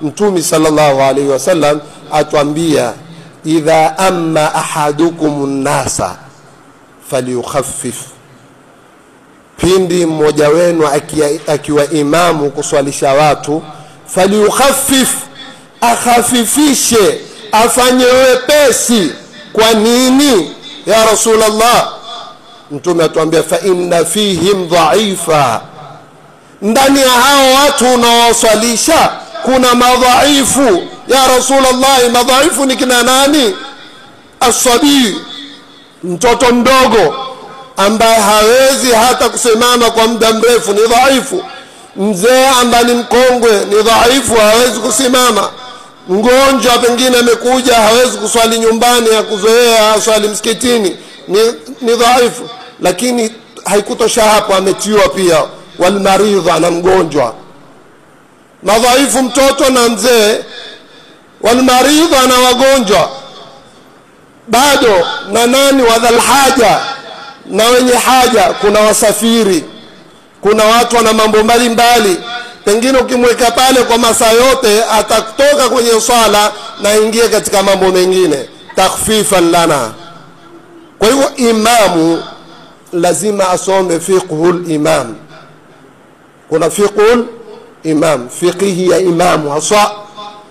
Mtume sallallahu alaihi wasallam atuambia idha amma ahadukum an-nasa falyukhaffif, pindi mmoja wenu akiwa imamu kuswalisha watu, falyukhaffif, akhafifishe, afanye wepesi. Kwa nini ya Rasulullah? Mtume atuambia fa inna fihim dha'ifa, ndani ya hao watu unaowaswalisha kuna madhaifu. Ya Rasulullah, madhaifu ni kina nani? Asabi, mtoto mdogo ambaye hawezi hata kusimama kwa muda mrefu, ni dhaifu. Mzee ambaye ni mkongwe ni dhaifu, hawezi kusimama. Mgonjwa pengine amekuja hawezi kuswali nyumbani, ya kuzoea swali msikitini, ni dhaifu. Lakini haikutosha hapo, ametiwa pia wal maridha, na mgonjwa. Madhaifu mtoto na mzee, wal maridha na wagonjwa. Bado na nani? Wadhal haja, na wenye haja. Kuna wasafiri, kuna watu wana mambo mbalimbali. Pengine ukimweka pale kwa masaa yote atatoka kwenye swala na ingie katika mambo mengine. Takhfifan lana. Kwa hivyo imamu lazima asome fiqhul imam. Kuna fiqhul imam, fiqhi ya imamu haswa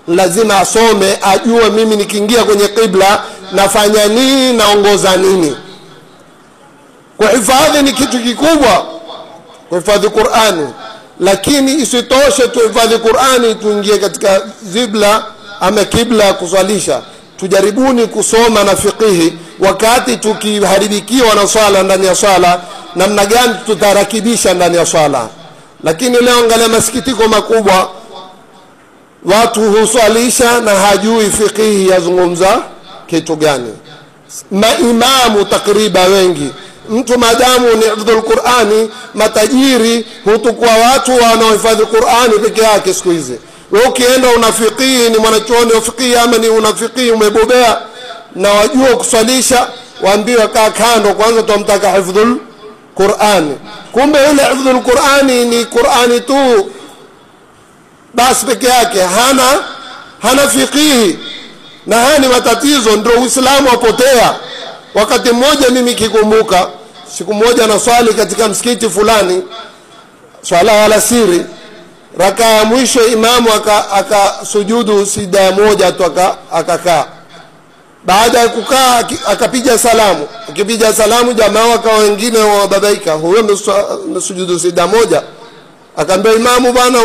lazima asome, ajue mimi nikiingia kwenye qibla nafanya nini, naongoza nini. Kwa hifadhi ni kitu kikubwa, kwa hifadhi Qur'ani. Lakini isitoshe tu hifadhi Qur'ani tuingie katika zibla ama kibla kuswalisha. Tujaribuni kusoma na fiqhi, wakati tukiharibikiwa na swala ndani ya swala, namna gani tutarakibisha ndani ya swala. Lakini leo angalia masikitiko makubwa, watu huswalisha na hajui fiqhi yazungumza kitu gani. Maimamu takriba wengi, mtu madamu ni hifadhul Qur'ani, matajiri hutukua watu wanaohifadhi Qur'ani peke yake siku hizi. Wewe ukienda unafiqhi, ni mwanachuoni wa fiqhi ama ni unafiqhi umebobea na wajua kuswalisha, waambiwa kaa kando kwanza, tumtaka hifadhul Qur'ani. Kumbe ile hifadhul Qur'ani ni Qur'ani tu basi peke yake, hana fiqhi. Na haya ni matatizo, ndio Uislamu wapotea. Wakati mmoja mimi kikumbuka, siku moja na swali katika msikiti fulani, swala ya alasiri, raka ya mwisho imamu akasujudu sijda moja tu, akakaa. Baada ya kukaa akapiga salamu. Akipiga salamu jamaa wakawa wengine wababaika, huyo umesujudu sijda moja. Akaambia imamu, bwana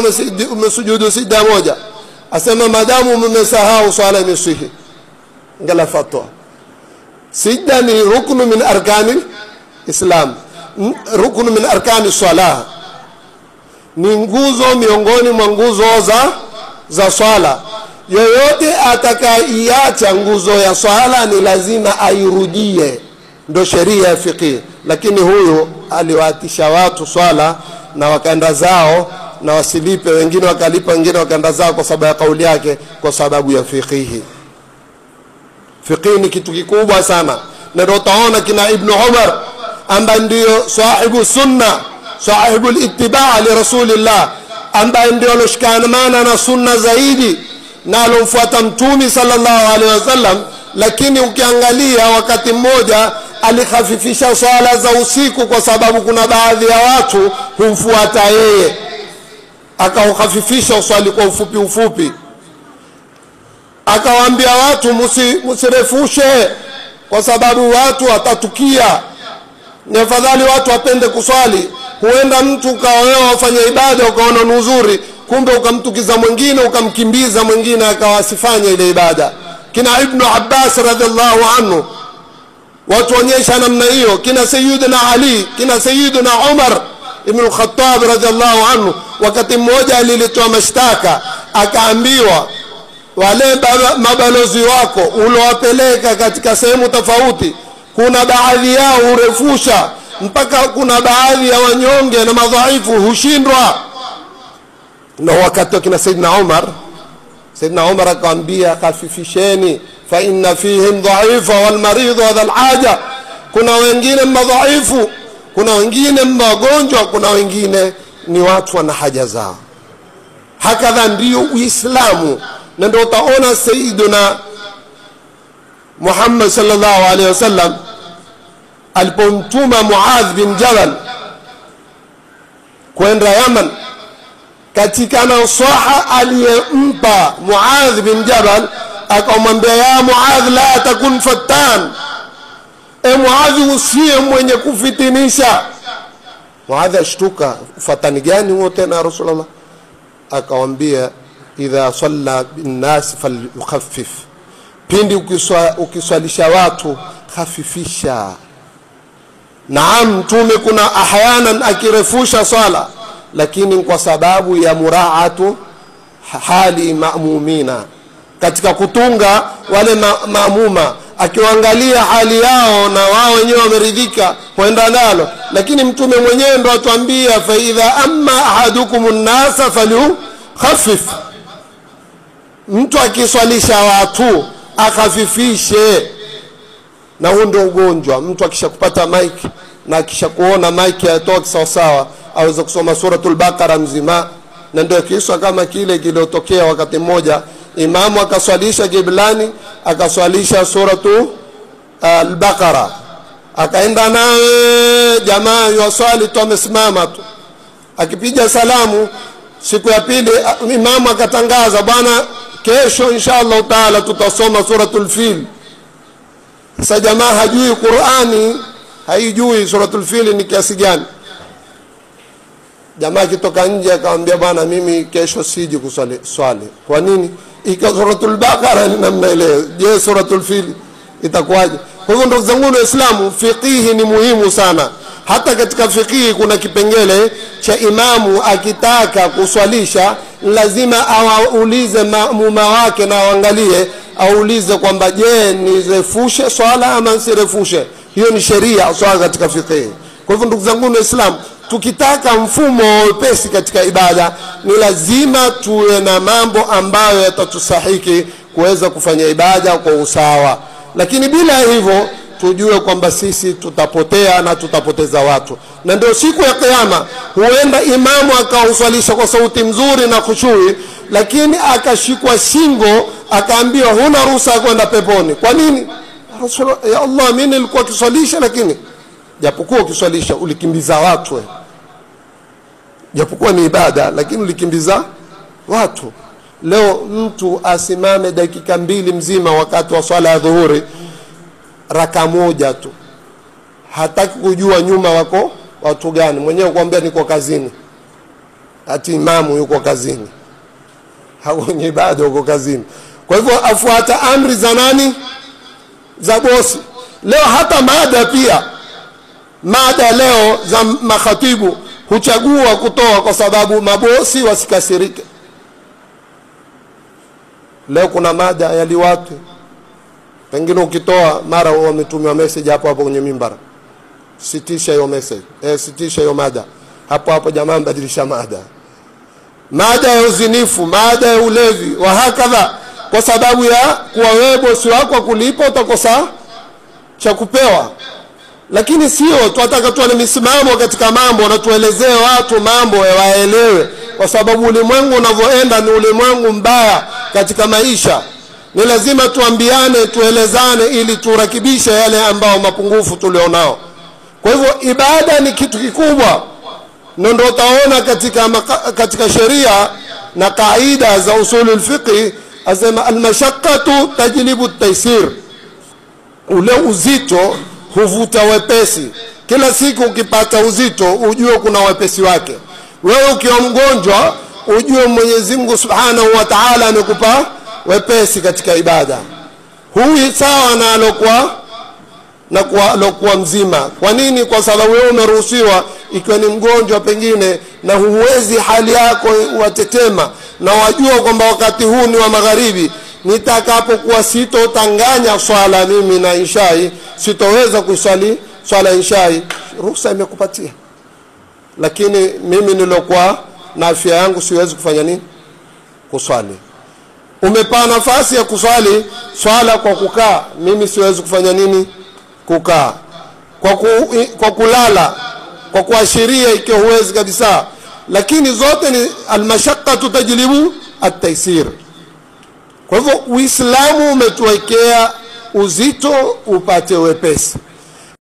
umesujudu sijda moja. Asema madamu mmesahau swala imesihi. Ngala fatwa. Sijda ni ruknu min arkani Islam, ruknu min arkani salah, ni nguzo miongoni mwa nguzo za swala. Yoyote atakaiacha nguzo ya swala ni lazima airudie, ndo sheria ya fiqh. Lakini huyo aliwaatisha watu swala na wakaenda zao, na wasilipe, wengine wakalipa, wengine wakaenda zao kwa sababu ya kauli yake, kwa sababu ya fiqh. Fiqh ni kitu kikubwa sana. Na ndio utaona kina Ibn Umar ambaye ndio sahibu sunna, sahibu al-ittiba' li Rasulillah, ambaye ndio aloshikamana na sunna zaidi na alomfuata Mtume sallallahu alaihi wasallam. Lakini ukiangalia wakati mmoja alikhafifisha swala za usiku, kwa sababu kuna baadhi ya watu humfuata yeye, akaukhafifisha uswali kwa ufupi. Akawaambia watu msirefushe, kwa sababu watu watatukia. Ni afadhali watu wapende kuswali. Huenda mtu kaolewa ufanye ibada ukaona nzuri, kumbe ukamtukiza mwingine, ukamkimbiza mwingine akawasifanya ile ibada. Kina Ibn Abbas radhiallahu anhu watu onyesha namna hiyo. Kina Sayyidina Ali, kina Sayyidina Umar ibn al-Khattab radhiallahu anhu, wakati mmoja alilitoa mashtaka, akaambiwa wale mabalozi wako uliowapeleka katika sehemu tofauti, kuna baadhi yao urefusha, mpaka kuna baadhi ya wanyonge na madhaifu hushindwa. Na wakati wa kina Sayyidina Umar akaambia khafifisheni, fa inna fihim dha'ifa wal maridha wa dhal haja. Kuna wengine madhaifu, kuna wengine wagonjwa, kuna wengine ni watu wana haja zao. hakadha ndio Uislamu. Na ndio utaona Sayyiduna Muhammad sallallahu alaihi wasallam alipomtuma Muadh bin Jabal kwenda Yaman, katika nasaha aliyempa Muadh bin Jabal akamwambia, ya Muadh la takun fattan, Muadh usiye mwenye kufitinisha. Muadh ashtuka, fatani gani huo tena Rasulullah? Akamwambia, idha salla bin nas falyukhaffif, pindi ukiswalisha watu khafifisha. Naam, mtume kuna ahyanan akirefusha swala, lakini kwa sababu ya muraatu hali maamumina, katika kutunga wale maamuma, akiwaangalia hali yao na wao wenyewe wameridhika kwenda nalo. Lakini mtume mwenyewe ndo atuambia, fa idha amma ahadukumun nasa falyukhaffif, mtu akiswalisha watu akhafifishe. Na huo ndio ugonjwa. Mtu akishakupata mic na akishakuona mic hayatoki sawa sawa, aweza kusoma suratul Baqara mzima. Na ndio kisa kama kile kilotokea wakati mmoja, imamu akaswalisha kiblani, akaswalisha suratu al-Baqara, akaenda naye jamaa yaswali tu amesimama tu, akipiga salamu. Siku ya pili imamu akatangaza, bwana kesho inshallah taala tutasoma suratul Fil. Sasa jamaa hajui Qur'ani, haijui suratul Fil ni kiasi gani. Jamaa kitoka nje akamwambia, bwana mimi kesho siji kuswali. Kwa nini? Ika suratul Baqara ni namna ile, je suratul Fil itakuwaje? Kwa hivyo ndugu zangu Waislamu, fiqhi ni muhimu sana. Hata katika fiqhi kuna kipengele cha imamu akitaka kuswalisha lazima aulize maamuma wake na waangalie, aulize kwamba je nirefushe swala ama nisirefushe. Hiyo ni sheria swala katika fiqhi. Kwa hivyo ndugu zangu Waislamu, tukitaka mfumo wepesi katika ibada ni lazima tuwe na mambo ambayo yatatusahiki kuweza kufanya ibada kwa usawa. Lakini bila hivyo tujue kwamba sisi tutapotea na tutapoteza watu. Na ndio siku ya kiyama huenda imamu akauswalisha kwa sauti mzuri na khushui, lakini akashikwa shingo akaambiwa huna ruhusa kwenda peponi. Kwa nini? Ya Allah, mimi nilikuwa kiswalisha, lakini japokuwa ukiswalisha ulikimbiza watu. Japokuwa ni ibada lakini ulikimbiza watu. Leo mtu asimame dakika 2 mzima wakati wa swala ya dhuhuri, raka moja tu, hataki kujua nyuma wako watu gani. Mwenyewe kuambia niko kazini, ati imamu yuko kazini, haonye ibada yuko kazini. Kwa hivyo afuata amri za nani? Za bosi. Leo hata mada pia, mada leo za makhatibu huchagua kutoa kwa sababu mabosi wasikasirike. Leo kuna mada ya liwatu, pengine ukitoa mara wametumiwa message hapo kwenye mimbara, sitisha hiyo message, sitisha hiyo mada hapo jamaa mbadilisha mada. Mada ya uzinifu, mada ya ulevi wa hakadha, kwa sababu ya kuwa wewe bosi wako kulipa utakosa cha kupewa. Lakini sio tunataka tuwe na misimamo katika mambo na tuelezee watu mambo waelewe, kwa sababu ulimwengu unavyoenda ni ulimwengu mbaya katika maisha. Ni lazima tuambiane, tuelezane ili turakibishe yale ambao mapungufu tulionao. Kwa hivyo ibada ni kitu kikubwa. Ndio utaona katika sheria na kaida za usulul fiqh asema almashaqqatu tajlibu at-taysir, ule uzito huvuta wepesi. Kila siku ukipata uzito ujue kuna wepesi wake. Wewe ukiwa mgonjwa ujue Mwenyezi Mungu Subhanahu wa Ta'ala amekupa wepesi katika ibada. Huyu sawa na alokuwa mzima. Kwa nini? Kwa sababu wewe umeruhusiwa ikiwa ni mgonjwa pengine na huwezi hali yako watetema, na wajua kwamba wakati huu ni wa magharibi, nitakapokuwa sitotanganya swala mimi na ishai, sitoweza kuswali swala ishai, ruhusa imekupatia. Lakini mimi nilokuwa na afya yangu siwezi kufanya nini? Kuswali. Umepa nafasi ya kuswali swala kwa kukaa, mimi siwezi kufanya nini? Kukaa. Kwa kulala, kwa kuashiria ikiwa huwezi kabisa. lakini zote ni almashaqqatu tajlibu at-taysir. Kwa hivyo Uislamu umetuwekea uzito upate wepesi.